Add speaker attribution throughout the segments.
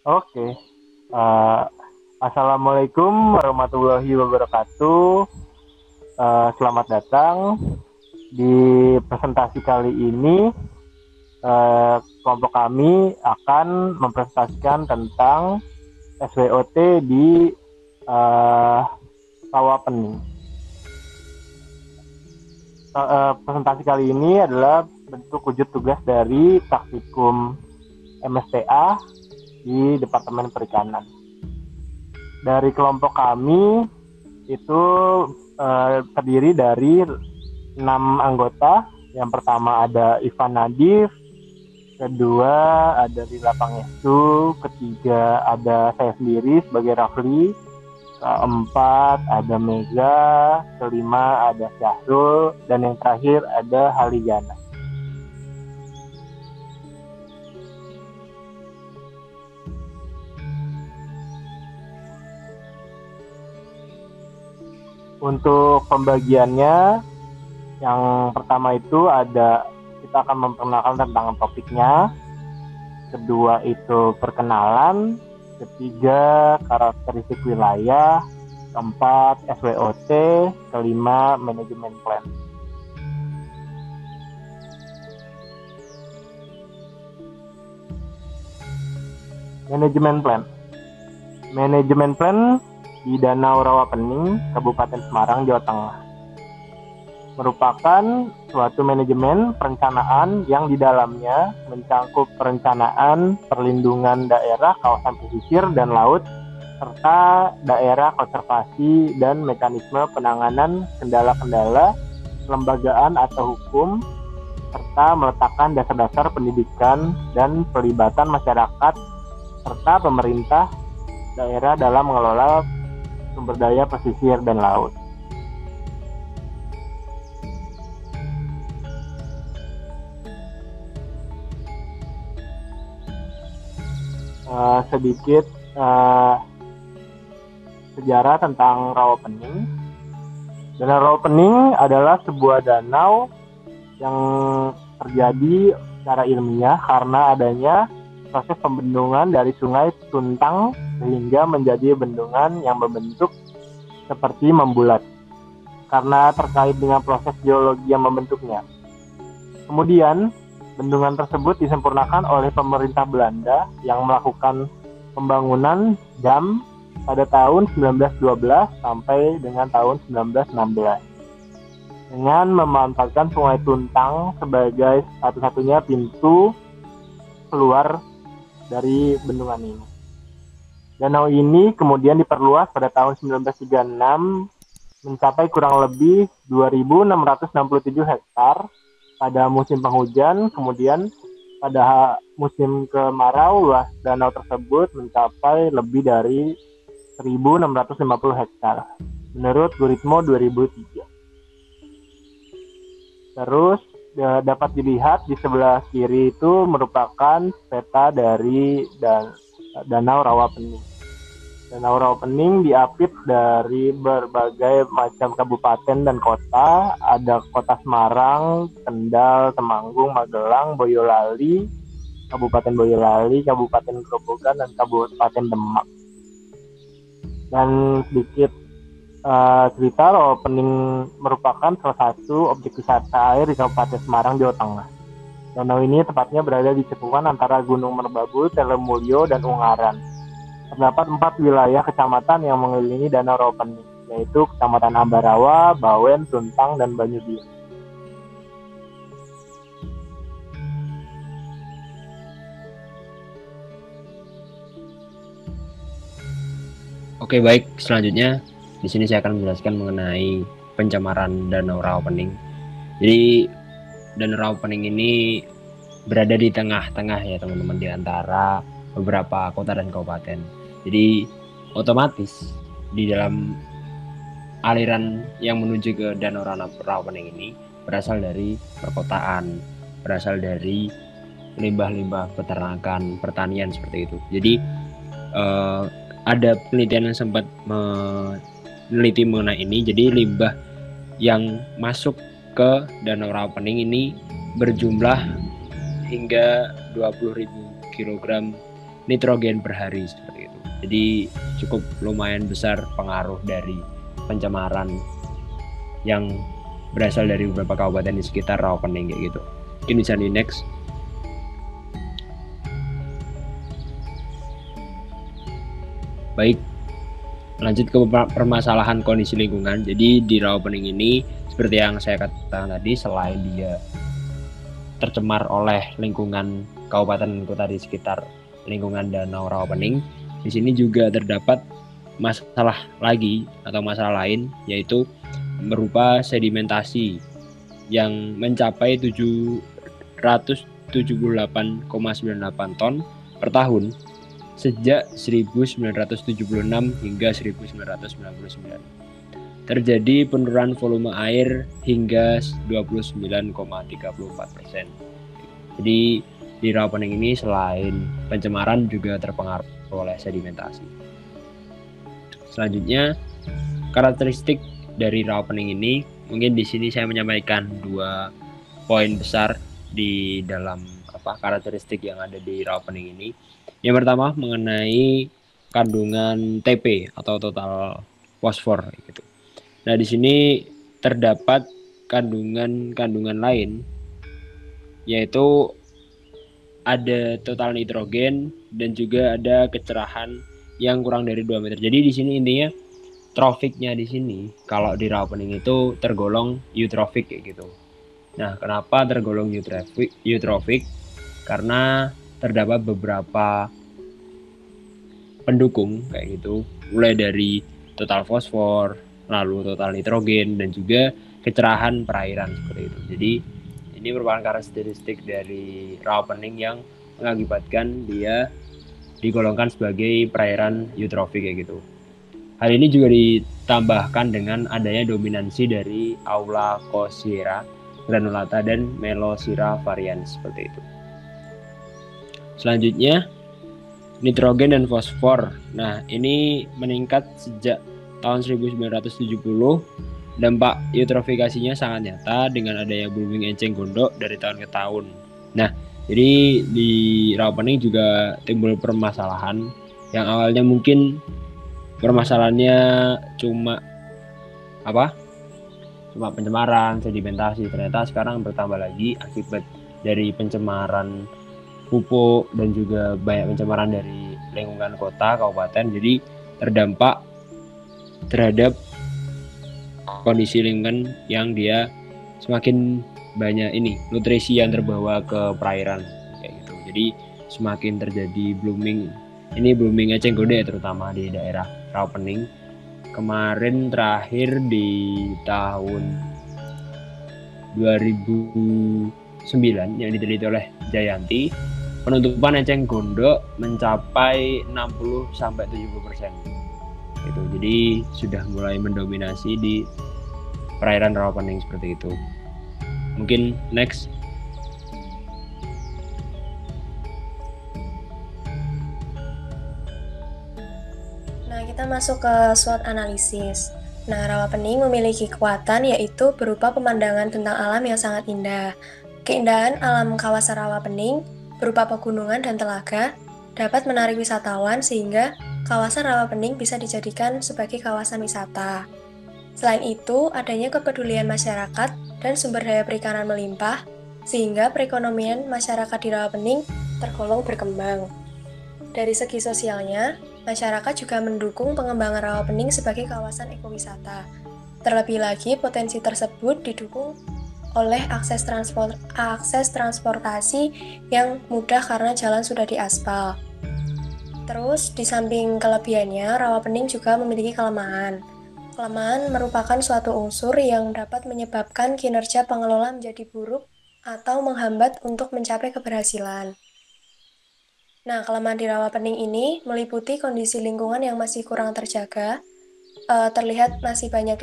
Speaker 1: Oke. Eh, Assalamualaikum warahmatullahi wabarakatuh. Selamat datang di presentasi kali ini. Kelompok kami akan mempresentasikan tentang SWOT di Rawapening. Presentasi kali ini adalah bentuk wujud tugas dari Praktikum MSTA di Departemen Perikanan. Dari kelompok kami itu terdiri dari 6 anggota. Yang pertama ada Ivan Nadif, kedua ada Lila Pangestu, ketiga ada saya sendiri sebagai Rafli, keempat ada Mega, kelima ada Syahrul, dan yang terakhir ada Haligana. Untuk pembagiannya, yang pertama itu ada kita akan memperkenalkan tentang topiknya, kedua itu perkenalan, ketiga karakteristik wilayah, keempat SWOT, kelima manajemen plan. Manajemen plan di Danau Rawapening, Kabupaten Semarang, Jawa Tengah, merupakan suatu manajemen perencanaan yang di dalamnya mencakup perencanaan perlindungan daerah kawasan pesisir dan laut, serta daerah konservasi dan mekanisme penanganan kendala-kendala kelembagaan atau hukum, serta meletakkan dasar-dasar pendidikan dan pelibatan masyarakat serta pemerintah daerah dalam mengelola sumber daya pesisir dan laut. Sedikit sejarah tentang Rawapening. Danau Rawapening adalah sebuah danau yang terjadi secara ilmiah karena adanya proses pembendungan dari sungai Tuntang sehingga menjadi bendungan yang membentuk seperti membulat karena terkait dengan proses geologi yang membentuknya. Kemudian bendungan tersebut disempurnakan oleh pemerintah Belanda yang melakukan pembangunan dam pada tahun 1912 sampai dengan tahun 1916 dengan memanfaatkan Sungai Tuntang sebagai satu-satunya pintu keluar dari bendungan ini. Danau ini kemudian diperluas pada tahun 1936 mencapai kurang lebih 2.667 hektar pada musim penghujan, kemudian pada musim kemarau luas danau tersebut mencapai lebih dari 1.650 hektar menurut Guritmo 2003. Terus dapat dilihat di sebelah kiri itu merupakan peta dari Danau Rawapening. Danau Rawapening diapit dari berbagai macam kabupaten dan kota. Ada kota Semarang, Kendal, Temanggung, Magelang, Boyolali, Kabupaten Boyolali, Kabupaten Grobogan, dan Kabupaten Demak. Dan sedikit cerita, Rawapening merupakan salah satu objek wisata air di Kabupaten Semarang, Jawa Tengah. Danau ini tepatnya berada di cekungan antara Gunung Merbabu, Telemulyo, dan Ungaran. Terdapat 4 wilayah kecamatan yang mengelilingi Danau Rawapening, yaitu Kecamatan Ambarawa, Bawen, Tuntang, dan Banyubiru.
Speaker 2: Oke, baik. Selanjutnya di sini saya akan menjelaskan mengenai pencemaran Danau Rawapening. Jadi Danau Rawapening ini berada di tengah-tengah ya teman-teman, di antara beberapa kota dan kabupaten. Jadi otomatis di dalam aliran yang menuju ke Danau Rawapening ini berasal dari perkotaan, berasal dari limbah-limbah peternakan, pertanian seperti itu. Jadi ada penelitian yang sempat meneliti mengenai ini. Jadi limbah yang masuk ke Danau Rawapening ini berjumlah hingga 20.000 kg nitrogen per hari seperti itu. Jadi cukup lumayan besar pengaruh dari pencemaran yang berasal dari beberapa kabupaten di sekitar Rawapening kayak gitu. Mungkin bisa di next. Baik, lanjut ke permasalahan kondisi lingkungan. Jadi di Rawapening ini seperti yang saya katakan tadi, selain dia tercemar oleh lingkungan kabupaten dan kota di sekitar lingkungan Danau Rawapening, di sini juga terdapat masalah lagi atau masalah lain, yaitu berupa sedimentasi yang mencapai 778,98 ton per tahun sejak 1976 hingga 1999. Terjadi penurunan volume air hingga 29,34%. Jadi di Rawapening ini selain pencemaran juga terpengaruh oleh sedimentasi. Selanjutnya, karakteristik dari Rawapening ini, mungkin di sini saya menyampaikan 2 poin besar di dalam karakteristik yang ada di Rawapening ini. Yang pertama mengenai kandungan TP atau total fosfor gitu. Nah, di sini terdapat kandungan lain, yaitu ada total nitrogen dan juga ada kecerahan yang kurang dari 2 meter. Jadi di sini intinya trofiknya di sini kalau di Rawapening itu tergolong eutrofik kayak gitu. Nah, kenapa tergolong eutrofik? Karena terdapat beberapa pendukung kayak gitu, mulai dari total fosfor, lalu total nitrogen, dan juga kecerahan perairan seperti itu. Jadi ini merupakan karakteristik dari Rawapening yang mengakibatkan dia digolongkan sebagai perairan eutrofik kayak gitu. Hal ini juga ditambahkan dengan adanya dominansi dari Aulacosira granulata dan Melosira varians seperti itu. Selanjutnya, nitrogen dan fosfor. Nah, ini meningkat sejak tahun 1970. Dampak eutrofikasinya sangat nyata dengan adanya blooming enceng gondok dari tahun ke tahun. Nah, jadi di Rawapening juga timbul permasalahan yang awalnya mungkin permasalahannya cuma pencemaran, sedimentasi. Ternyata sekarang bertambah lagi akibat dari pencemaran pupuk dan juga banyak pencemaran dari lingkungan kota, kabupaten. Jadi terdampak terhadap kondisi lingkungan yang dia semakin banyak nutrisi yang terbawa ke perairan kayak gitu. Jadi semakin terjadi blooming enceng gondok terutama di daerah Rawapening. Kemarin terakhir di tahun 2009 yang diteliti oleh Jayanti, penutupan enceng gondok mencapai 60-70%. Itu jadi sudah mulai mendominasi di perairan Rawapening seperti itu. Mungkin next.
Speaker 3: Nah, kita masuk ke SWOT analisis. Nah, Rawapening memiliki kekuatan yaitu berupa pemandangan tentang alam yang sangat indah. Keindahan alam kawasan Rawapening berupa pegunungan dan telaga dapat menarik wisatawan sehingga kawasan Rawapening bisa dijadikan sebagai kawasan wisata. Selain itu, adanya kepedulian masyarakat dan sumber daya perikanan melimpah sehingga perekonomian masyarakat di Rawapening tergolong berkembang. Dari segi sosialnya, masyarakat juga mendukung pengembangan Rawapening sebagai kawasan ekowisata. Terlebih lagi, potensi tersebut didukung oleh akses transportasi yang mudah karena jalan sudah diaspal. Terus, di samping kelebihannya, Rawapening juga memiliki kelemahan. Kelemahan merupakan suatu unsur yang dapat menyebabkan kinerja pengelola menjadi buruk atau menghambat untuk mencapai keberhasilan. Nah, kelemahan di Rawapening ini meliputi kondisi lingkungan yang masih kurang terjaga, terlihat masih banyak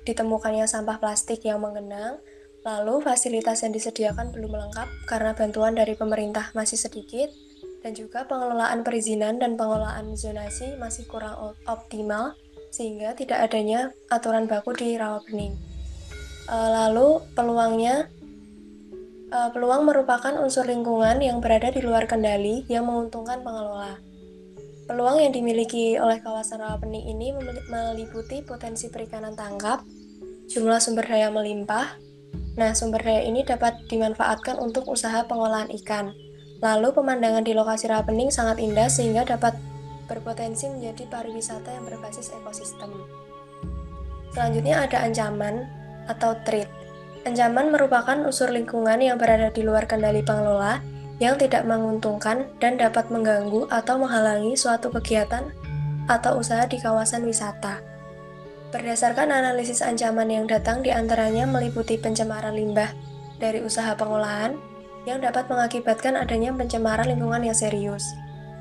Speaker 3: ditemukannya sampah plastik yang menggenang, lalu fasilitas yang disediakan belum lengkap karena bantuan dari pemerintah masih sedikit, dan juga pengelolaan perizinan dan pengelolaan zonasi masih kurang optimal, sehingga tidak adanya aturan baku di Rawapening. Lalu peluangnya Peluang merupakan unsur lingkungan yang berada di luar kendali yang menguntungkan pengelola. Peluang yang dimiliki oleh kawasan rawa pening ini meliputi potensi perikanan tangkap, jumlah sumber daya melimpah. Nah, sumber daya ini dapat dimanfaatkan untuk usaha pengolahan ikan. Lalu, pemandangan di lokasi rawa pening sangat indah sehingga dapat berpotensi menjadi pariwisata yang berbasis ekosistem. Selanjutnya ada ancaman atau threat. Ancaman merupakan unsur lingkungan yang berada di luar kendali pengelola yang tidak menguntungkan dan dapat mengganggu atau menghalangi suatu kegiatan atau usaha di kawasan wisata. Berdasarkan analisis ancaman yang datang diantaranya meliputi pencemaran limbah dari usaha pengolahan yang dapat mengakibatkan adanya pencemaran lingkungan yang serius.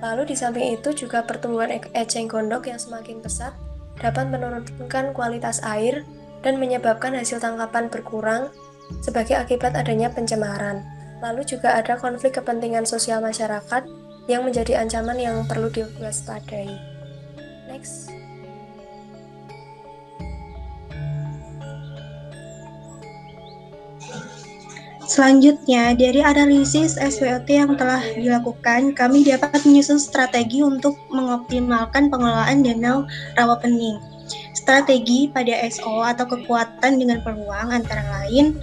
Speaker 3: Lalu di samping itu juga pertumbuhan eceng gondok yang semakin pesat dapat menurunkan kualitas air dan menyebabkan hasil tangkapan berkurang sebagai akibat adanya pencemaran. Lalu juga ada konflik kepentingan sosial masyarakat yang menjadi ancaman yang perlu diwaspadai. Next.
Speaker 4: Selanjutnya, dari analisis SWOT yang telah dilakukan, kami dapat menyusun strategi untuk mengoptimalkan pengelolaan danau rawa pening. Strategi pada SO atau kekuatan dengan peluang antara lain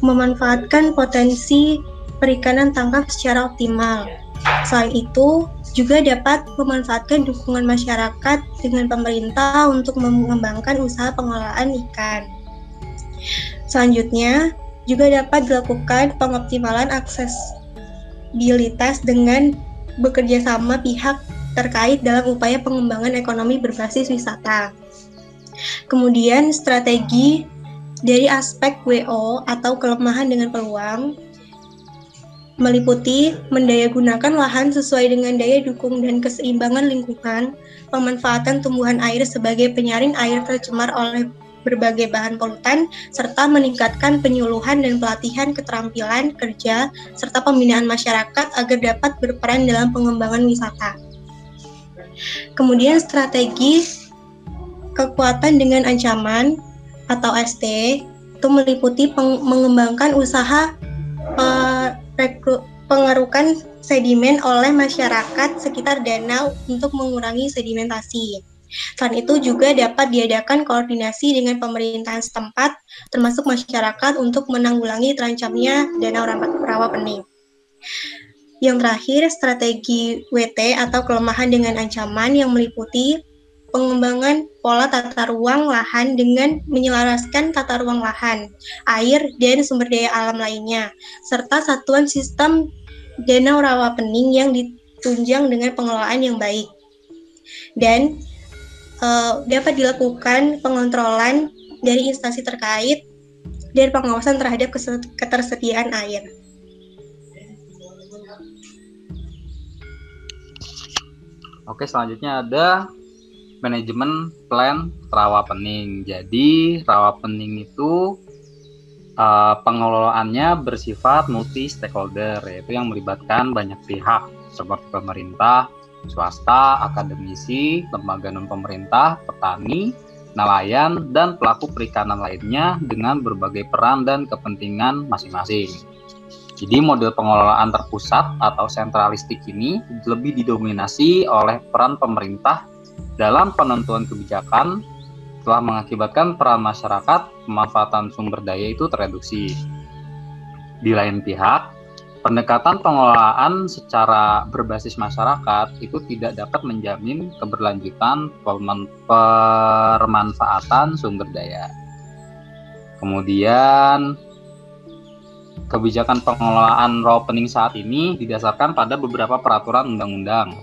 Speaker 4: memanfaatkan potensi perikanan tangkap secara optimal. Selain itu, juga dapat memanfaatkan dukungan masyarakat dengan pemerintah untuk mengembangkan usaha pengelolaan ikan. Selanjutnya, juga dapat dilakukan pengoptimalan aksesibilitas dengan bekerja sama pihak terkait dalam upaya pengembangan ekonomi berbasis wisata. Kemudian strategi dari aspek WO atau kelemahan dengan peluang meliputi mendayagunakan lahan sesuai dengan daya dukung dan keseimbangan lingkungan, pemanfaatan tumbuhan air sebagai penyaring air tercemar oleh berbagai bahan polutan, serta meningkatkan penyuluhan dan pelatihan keterampilan kerja, serta pembinaan masyarakat agar dapat berperan dalam pengembangan wisata. Kemudian strategi kekuatan dengan ancaman atau ST itu meliputi mengembangkan usaha pengerukan sedimen oleh masyarakat sekitar danau untuk mengurangi sedimentasi. Selain itu juga dapat diadakan koordinasi dengan pemerintahan setempat, termasuk masyarakat untuk menanggulangi terancamnya danau rawa pening. Yang terakhir, strategi WT atau kelemahan dengan ancaman yang meliputi pengembangan pola tata ruang lahan dengan menyelaraskan tata ruang lahan, air, dan sumber daya alam lainnya, serta satuan sistem danau rawa pening yang ditunjang dengan pengelolaan yang baik. Dan dapat dilakukan pengontrolan dari instansi terkait dan pengawasan terhadap ketersediaan air.
Speaker 5: Oke, selanjutnya ada manajemen plan rawa pening. Jadi rawa pening itu pengelolaannya bersifat multi stakeholder, yaitu yang melibatkan banyak pihak seperti pemerintah, swasta, akademisi, lembaga non-pemerintah, petani, nelayan, dan pelaku perikanan lainnya dengan berbagai peran dan kepentingan masing-masing. Jadi model pengelolaan terpusat atau sentralistik ini lebih didominasi oleh peran pemerintah dalam penentuan kebijakan, telah mengakibatkan peran masyarakat pemanfaatan sumber daya itu tereduksi. Di lain pihak, pendekatan pengelolaan secara berbasis masyarakat itu tidak dapat menjamin keberlanjutan pemanfaatan sumber daya. Kemudian, kebijakan pengelolaan rawa pening saat ini didasarkan pada beberapa peraturan undang-undang.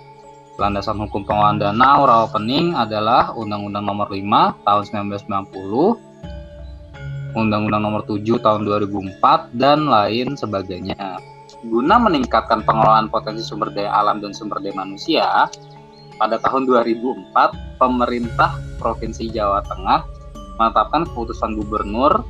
Speaker 5: Landasan hukum pengelolaan danau rawa pening adalah Undang-Undang Nomor 5 Tahun 1990, Undang-Undang Nomor 7 Tahun 2004, dan lain sebagainya. Guna meningkatkan pengelolaan potensi sumber daya alam dan sumber daya manusia, pada tahun 2004, pemerintah Provinsi Jawa Tengah menetapkan keputusan gubernur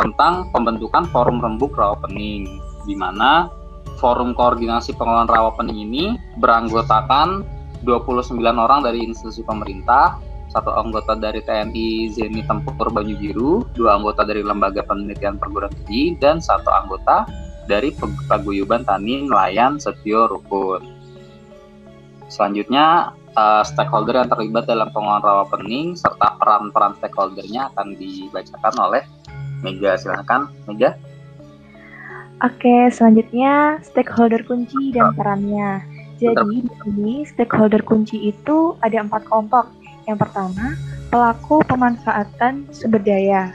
Speaker 5: tentang pembentukan Forum Rembuk Rawa Pening, di mana Forum Koordinasi Pengelolaan Rawa Pening ini beranggotakan 29 orang dari institusi pemerintah, 1 anggota dari TNI Zeni Tempur Banyu Biru, 2 anggota dari Lembaga Penelitian Perguruan Tinggi, dan 1 anggota dari paguyuban tani nelayan Setio Rukun. Selanjutnya, stakeholder yang terlibat dalam pengelolaan rawapening serta peran-peran stakeholdernya akan dibacakan oleh Mega. Silahkan, Mega.
Speaker 6: Oke, selanjutnya stakeholder kunci dan perannya. Jadi di sini stakeholder kunci itu ada 4 kelompok. Yang pertama, pelaku pemanfaatan sumber daya.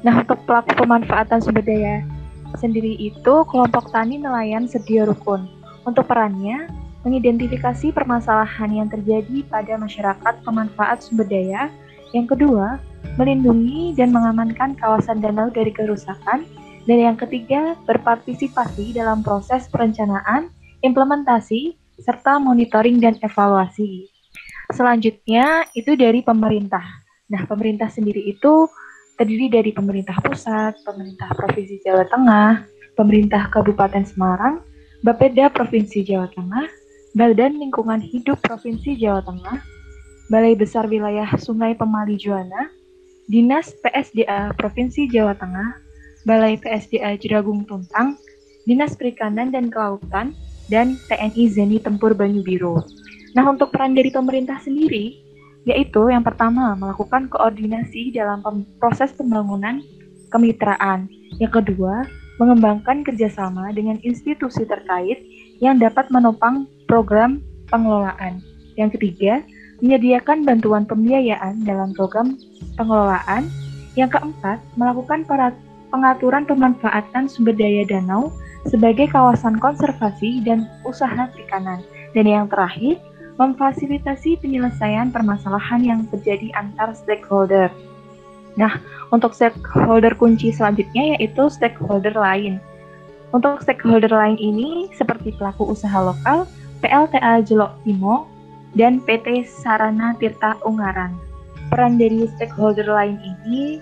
Speaker 6: Nah, untuk pelaku pemanfaatan sumber daya sendiri itu kelompok tani nelayan Setio Rukun. Untuk perannya, mengidentifikasi permasalahan yang terjadi pada masyarakat pemanfaat sumber daya. Yang kedua, melindungi dan mengamankan kawasan danau dari kerusakan. Dan yang ketiga, berpartisipasi dalam proses perencanaan, implementasi, serta monitoring dan evaluasi. Selanjutnya, itu dari pemerintah. Nah, pemerintah sendiri itu terdiri dari pemerintah pusat, pemerintah Provinsi Jawa Tengah, pemerintah Kabupaten Semarang, Bapeda Provinsi Jawa Tengah, Badan Lingkungan Hidup Provinsi Jawa Tengah, Balai Besar Wilayah Sungai Pemali Juwana, Dinas PSDA Provinsi Jawa Tengah, Balai PSDA Jeragung Tuntang, Dinas Perikanan dan Kelautan, dan TNI Zeni Tempur Banyu Biru. Nah, untuk peran dari pemerintah sendiri, yaitu yang pertama, melakukan koordinasi dalam proses pembangunan kemitraan. Yang kedua, mengembangkan kerjasama dengan institusi terkait yang dapat menopang program pengelolaan. Yang ketiga, menyediakan bantuan pembiayaan dalam program pengelolaan. Yang keempat, melakukan pengaturan pemanfaatan sumber daya danau sebagai kawasan konservasi dan usaha perikanan. Dan yang terakhir, memfasilitasi penyelesaian permasalahan yang terjadi antar stakeholder. Nah, untuk stakeholder kunci selanjutnya yaitu stakeholder lain. Untuk stakeholder lain ini seperti pelaku usaha lokal, PLTA Jelok Timo, dan PT Sarana Tirta Ungaran. Peran dari stakeholder lain ini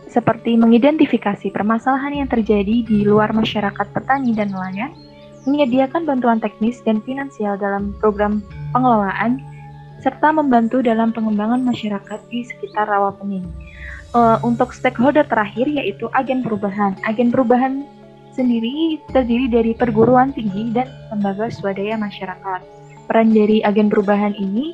Speaker 6: seperti mengidentifikasi permasalahan yang terjadi di luar masyarakat petani dan nelayan, menyediakan bantuan teknis dan finansial dalam program pengelolaan, serta membantu dalam pengembangan masyarakat di sekitar rawapening. Untuk stakeholder terakhir yaitu agen perubahan. Agen perubahan sendiri terdiri dari perguruan tinggi dan lembaga swadaya masyarakat. Peran dari agen perubahan ini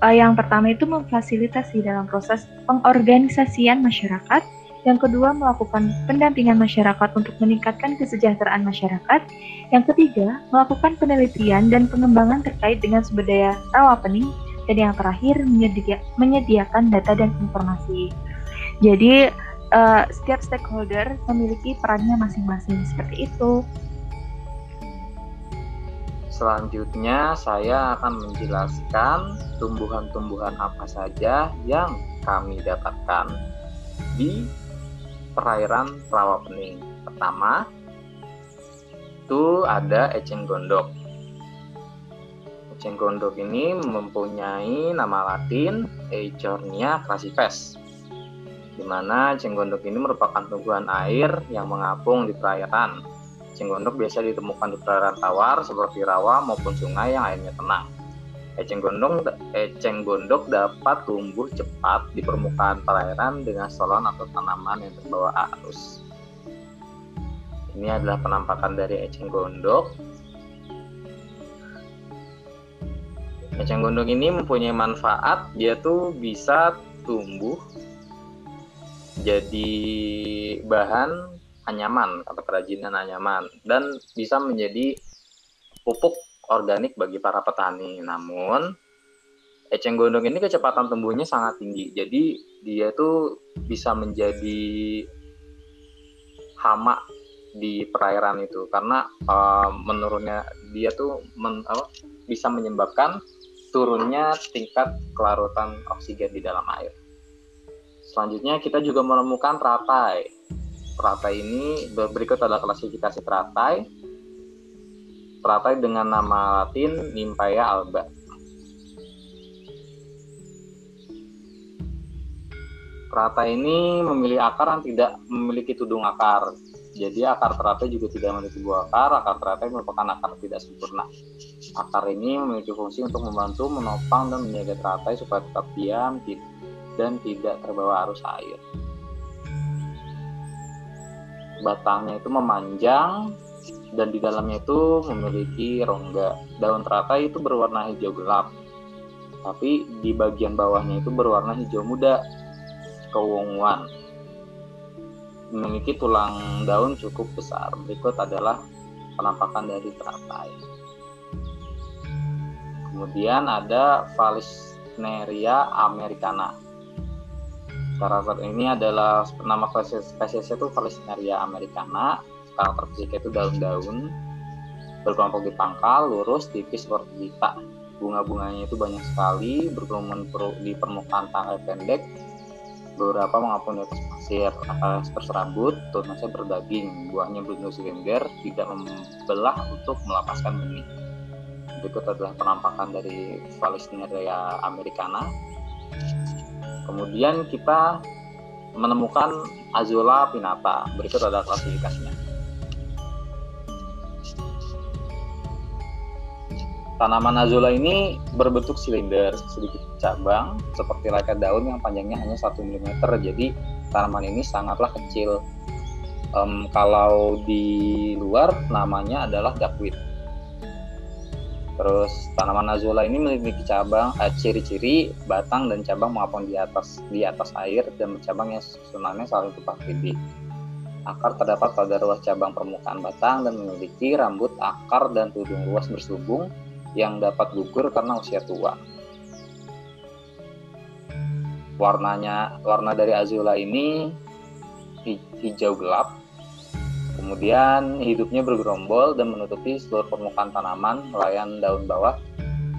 Speaker 6: yang pertama itu memfasilitasi dalam proses pengorganisasian masyarakat. Yang kedua, melakukan pendampingan masyarakat untuk meningkatkan kesejahteraan masyarakat. Yang ketiga, melakukan penelitian dan pengembangan terkait dengan sumber daya rawapening. Dan yang terakhir, menyediakan data dan informasi. Jadi, setiap stakeholder memiliki perannya masing-masing, seperti itu.
Speaker 5: Selanjutnya, saya akan menjelaskan tumbuhan-tumbuhan apa saja yang kami dapatkan di perairan rawapening. Pertama, itu ada eceng gondok. Eceng gondok ini mempunyai nama latin Eichhornia crassipes, di mana eceng gondok ini merupakan tumbuhan air yang mengapung di perairan. Eceng gondok biasa ditemukan di perairan tawar seperti rawa maupun sungai yang airnya tenang. Eceng gondok dapat tumbuh cepat di permukaan perairan dengan salon atau tanaman yang terbawa arus. Ini adalah penampakan dari eceng gondok. Eceng gondok ini mempunyai manfaat, dia tuh bisa tumbuh jadi bahan anyaman atau kerajinan anyaman dan bisa menjadi pupuk organik bagi para petani. Namun eceng gondok ini kecepatan tumbuhnya sangat tinggi, jadi dia tuh bisa menjadi hama di perairan itu karena menurunnya dia tuh bisa menyebabkan turunnya tingkat kelarutan oksigen di dalam air. Selanjutnya kita juga menemukan teratai. Teratai ini berikut adalah klasifikasi teratai. Teratai dengan nama latin Nymphaea alba. Teratai ini memiliki akar yang tidak memiliki tudung akar. Jadi akar teratai juga tidak memiliki buah akar. Akar teratai merupakan akar tidak sempurna. Akar ini memiliki fungsi untuk membantu menopang dan menjaga teratai supaya tetap diam dan tidak terbawa arus air. Batangnya itu memanjang dan di dalamnya itu memiliki rongga. Daun teratai itu berwarna hijau gelap, tapi di bagian bawahnya itu berwarna hijau muda, keunguan. Memiliki tulang daun cukup besar. Berikut adalah penampakan dari teratai. Kemudian ada Vallisneria americana. Karakter ini adalah nama spesiesnya itu Vallisneria americana. Karakter fisiknya itu daun-daun berkelompok di pangkal, lurus, tipis seperti pita. Bunga-bunganya itu banyak sekali, berkerumun di permukaan tangkai pendek, beberapa mengapung di atas pasir, berserabut, tunasnya berdaging, buahnya berbentuk silinder, tidak membelah untuk melapaskan benih. Berikut adalah penampakan dari Vallisneria americana. Kemudian kita menemukan Azolla pinnata. Berikut adalah klasifikasinya. Tanaman Azolla ini berbentuk silinder, sedikit cabang, seperti layaknya daun yang panjangnya hanya 1 mm. Jadi tanaman ini sangatlah kecil. Kalau di luar namanya adalah duckweed. Terus tanaman Azolla ini memiliki cabang, ciri-ciri batang dan cabang mengapung di atas air dan bercabang yang susunannya saling tumpang tindih. Akar terdapat pada ruas cabang permukaan batang dan memiliki rambut, akar, dan tudung luas berselubung yang dapat gugur karena usia tua. Warna dari Azolla ini hijau gelap. Kemudian hidupnya bergerombol dan menutupi seluruh permukaan tanaman, melayan daun bawah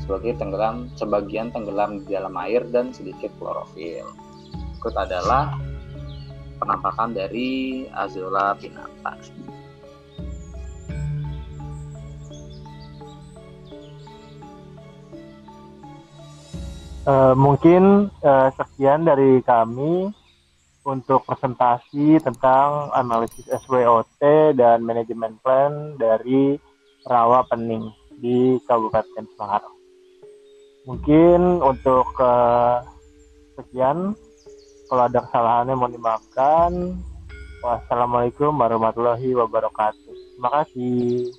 Speaker 5: sebagian tenggelam di dalam air dan sedikit klorofil. Berikut adalah penampakan dari Azolla pinnata.
Speaker 1: Mungkin sekian dari kami untuk presentasi tentang analisis SWOT dan manajemen plan dari rawa pening di Kabupaten Semarang. Mungkin untuk sekian, kalau ada kesalahannya mohon dimaafkan. Wassalamualaikum warahmatullahi wabarakatuh. Terima kasih.